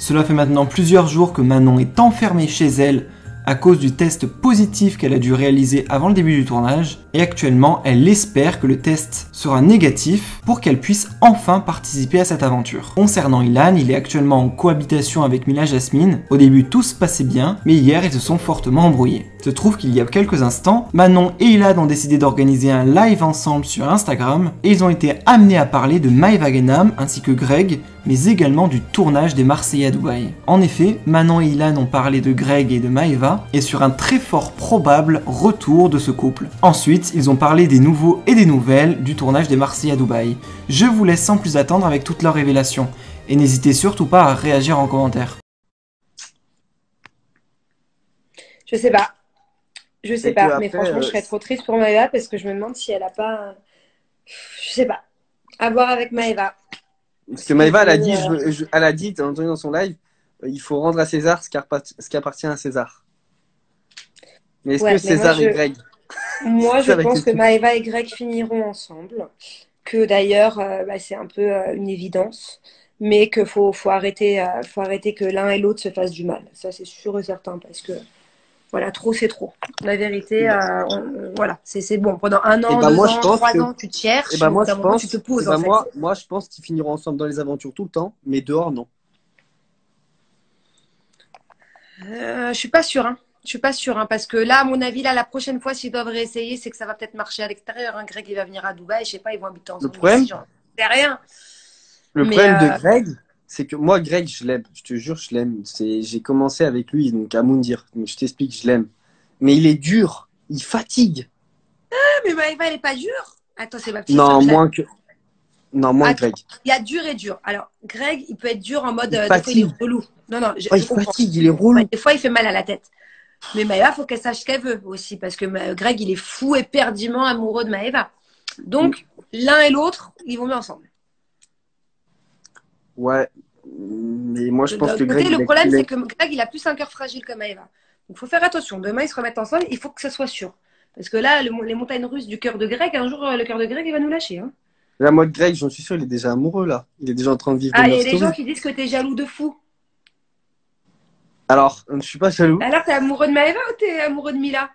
Cela fait maintenant plusieurs jours que Manon est enfermée chez elle à cause du test positif qu'elle a dû réaliser avant le début du tournage, et actuellement elle espère que le test sera négatif pour qu'elle puisse enfin participer à cette aventure. Concernant Ilan, il est actuellement en cohabitation avec Mila Jasmine. Au début tout se passait bien, mais hier ils se sont fortement embrouillés. Il se trouve qu'il y a quelques instants, Manon et Ilan ont décidé d'organiser un live ensemble sur Instagram, et ils ont été amenés à parler de Maeva Genam ainsi que Greg, mais également du tournage des Marseillais à Dubaï. En effet, Manon et Ilan ont parlé de Greg et de Maeva, et sur un très fort probable retour de ce couple. Ensuite, ils ont parlé des nouveaux et des nouvelles du tournage des Marseillais à Dubaï. Je vous laisse sans plus attendre avec toutes leurs révélations, et n'hésitez surtout pas à réagir en commentaire. Je sais pas. Je sais pas, mais franchement, je serais trop triste pour Maeva parce que je me demande si elle a pas... Je sais pas. À voir avec Maeva. Parce que Maeva, elle a dit, t'as entendu dans son live, il faut rendre à César ce qui appartient à César. Mais est-ce que César et Greg... Moi, je pense que Maeva et Greg finiront ensemble. Que d'ailleurs, c'est un peu une évidence. Mais qu'il faut arrêter que l'un et l'autre se fassent du mal. Ça, c'est sûr et certain. Parce que, voilà, trop, c'est trop. La vérité, voilà, c'est bon. Pendant 1 an, 2 ans, 3 ans, tu te cherches. Moi, je pense, tu te poses, moi, je pense qu'ils finiront ensemble dans les aventures tout le temps. Mais dehors, non. Je suis pas sûre, hein. Je suis pas sûre, hein, parce que là, à mon avis, là, la prochaine fois, s'ils doivent réessayer, c'est que ça va peut-être marcher à l'extérieur. Hein. Greg, il va venir à Dubaï, je sais pas, ils vont habiter ensemble. Le problème, c'est rien. Le problème de Greg, c'est que moi, Greg, je l'aime. Je te jure, je l'aime. J'ai commencé avec lui, donc à Moundir. Donc, je t'explique, je l'aime. Mais il est dur. Il fatigue. Ah, mais Maëva, elle est pas dure. Attends, c'est ma petite Non, moins que Greg. Il y a dur et dur. Alors, Greg, il peut être dur en mode des fois, il est relou. Non, il fatigue, il est relou. Ouais, des fois, il fait mal à la tête. Mais Maëva, il faut qu'elle sache ce qu'elle veut aussi, parce que Greg, il est fou éperdument amoureux de Maëva. Donc, l'un et l'autre, ils vont bien ensemble. Ouais, mais moi, je pense que Greg... Le problème, c'est que Greg, il a plus un cœur fragile que Maëva. Donc, il faut faire attention. Demain, ils se remettent ensemble, il faut que ça soit sûr. Parce que là, les montagnes russes du cœur de Greg, un jour, le cœur de Greg, il va nous lâcher. Hein. Là, moi, Greg, j'en suis sûr, il est déjà amoureux, là. Il est déjà en train de vivre il y a des gens qui disent que t'es jaloux de fou. Alors, je suis pas jaloux. Alors, t'es amoureux de Maëva ou t'es amoureux de Mila?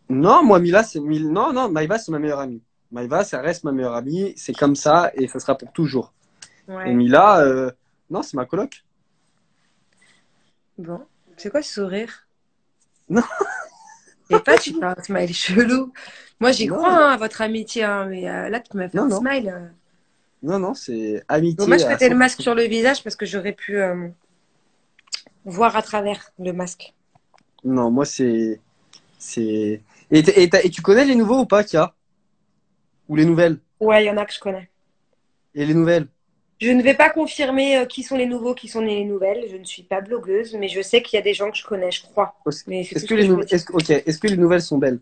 Non, moi, Mila, c'est... Non, Maëva, c'est ma meilleure amie. Maëva, ça reste ma meilleure amie. C'est comme ça, et ça sera pour toujours. Ouais. Et Mila, non, c'est ma coloc. Bon, c'est quoi ce sourire? Non. Et pas, tu fais un smile chelou. Moi, j'y crois à votre amitié, hein, mais là, tu m'as fait un smile. Non, c'est amitié. Dommage que t'aies le masque sur le visage parce que j'aurais pu voir à travers le masque. Non, moi, c'est... Et tu connais les nouveaux ou pas, Kia? Ou les nouvelles? Ouais, il y en a que je connais. Et les nouvelles? Je ne vais pas confirmer qui sont les nouveaux, qui sont les nouvelles. Je ne suis pas blogueuse, mais je sais qu'il y a des gens que je connais, je crois. Est-ce que les nouvelles sont belles?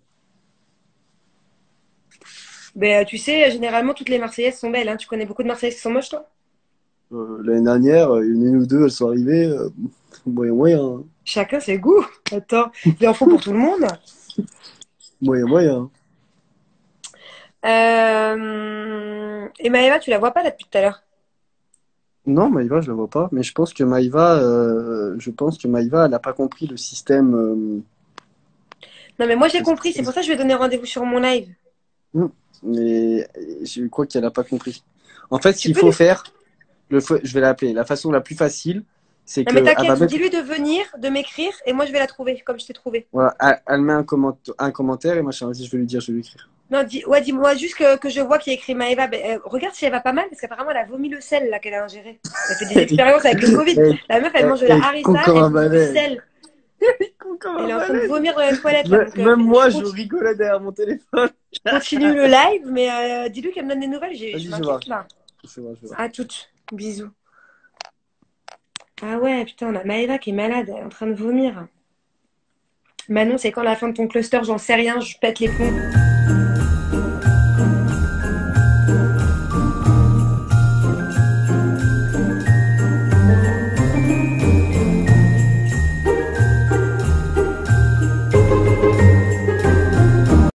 Ben, tu sais, généralement, toutes les Marseillaises sont belles. Hein. Tu connais beaucoup de Marseillaises qui sont moches, toi? L'année dernière, une ou deux, elles sont arrivées. Moyen. Chacun ses goûts. Attends, il en faut pour tout le monde. Moyen. Et Maëva, tu la vois pas là depuis tout à l'heure? Non, Maëva, je la vois pas. Mais je pense que Maëva, elle n'a pas compris le système. Non, mais moi j'ai compris. C'est pour ça que je vais donner rendez-vous sur mon live. Mais je crois qu'elle n'a pas compris. En fait, ce qu'il faut faire, je vais l'appeler. La façon la plus facile, c'est que. Non, mais t'inquiète, dis-lui de venir, de m'écrire, et moi je vais la trouver, comme je t'ai trouvé. Voilà, elle met un commentaire et machin. Vas-y, je vais lui dire, je vais lui écrire. Non, dis-moi juste que je vois qu'il y a écrit Maëva. Regarde si elle va pas mal, parce qu'apparemment elle a vomi le sel là qu'elle a ingéré. Elle fait des expériences avec le Covid. La meuf, elle mange de la harissa, elle mange du sel. Elle est en train de vomir dans les toilettes. Là, même moi, je rigolais derrière mon téléphone. Je continue le live, mais dis-lui qu'elle me donne des nouvelles. Je m'inquiète là. Je vois. À toutes. Bisous. Ah ouais, putain, on a Maëva qui est malade, elle est en train de vomir. Manon, c'est quand la fin de ton cluster? J'en sais rien, je pète les plombs.